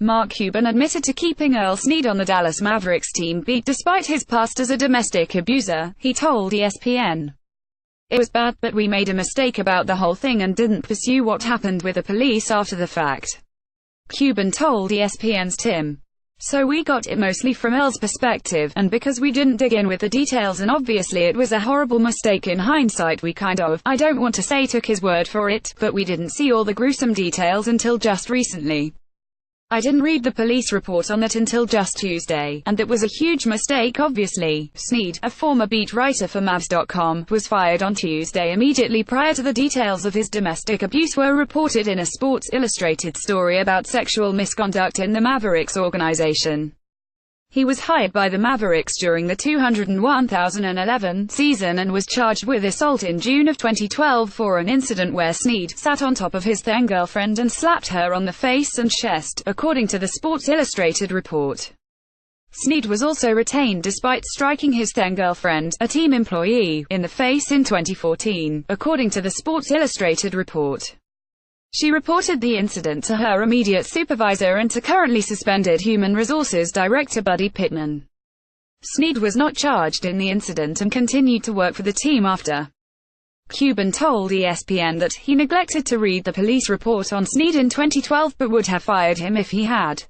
Mark Cuban admitted to keeping Earl Snead on the Dallas Mavericks team beat despite his past as a domestic abuser, he told ESPN. "It was bad, but we made a mistake about the whole thing and didn't pursue what happened with the police after the fact," Cuban told ESPN's Tim. "So we got it mostly from Earl's perspective, and because we didn't dig in with the details and obviously it was a horrible mistake in hindsight, we kind of, I don't want to say took his word for it, but we didn't see all the gruesome details until just recently. I didn't read the police report on that until just Tuesday, and that was a huge mistake obviously." Snead, a former beat writer for Mavs.com, was fired on Tuesday immediately prior to the details of his domestic abuse were reported in a Sports Illustrated story about sexual misconduct in the Mavericks organization. He was hired by the Mavericks during the 2011 season and was charged with assault in June of 2012 for an incident where Snead sat on top of his then-girlfriend and slapped her on the face and chest, according to the Sports Illustrated report. Snead was also retained despite striking his then-girlfriend, a team employee, in the face in 2014, according to the Sports Illustrated report. She reported the incident to her immediate supervisor and to currently suspended Human Resources Director Buddy Pittman. Snead was not charged in the incident and continued to work for the team after. Cuban told ESPN that he neglected to read the police report on Snead in 2012 but would have fired him if he had.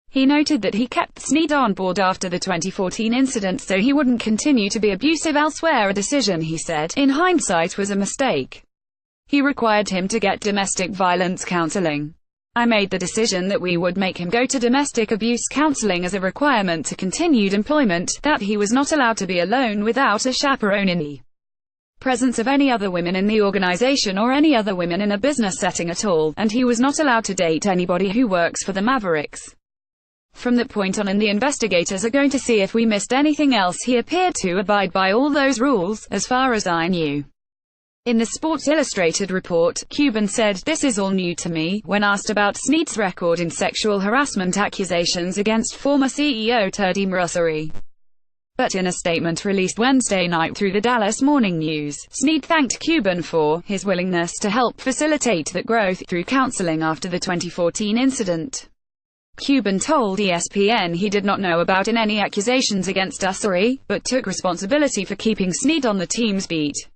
He noted that he kept Snead on board after the 2014 incident so he wouldn't continue to be abusive elsewhere, a decision he said, in hindsight, was a mistake. He required him to get domestic violence counseling. "I made the decision that we would make him go to domestic abuse counseling as a requirement to continued employment, that he was not allowed to be alone without a chaperone in the presence of any other women in the organization or any other women in a business setting at all, and he was not allowed to date anybody who works for the Mavericks. From that point on, and the investigators are going to see if we missed anything else. He appeared to abide by all those rules, as far as I knew." In the Sports Illustrated report, Cuban said, "This is all new to me," when asked about Snead's record in sexual harassment accusations against former CEO Teddy Mercuri. But in a statement released Wednesday night through the Dallas Morning News, Snead thanked Cuban for his willingness to help facilitate that growth through counseling after the 2014 incident. Cuban told ESPN he did not know about any accusations against Mercuri, but took responsibility for keeping Snead on the team's beat.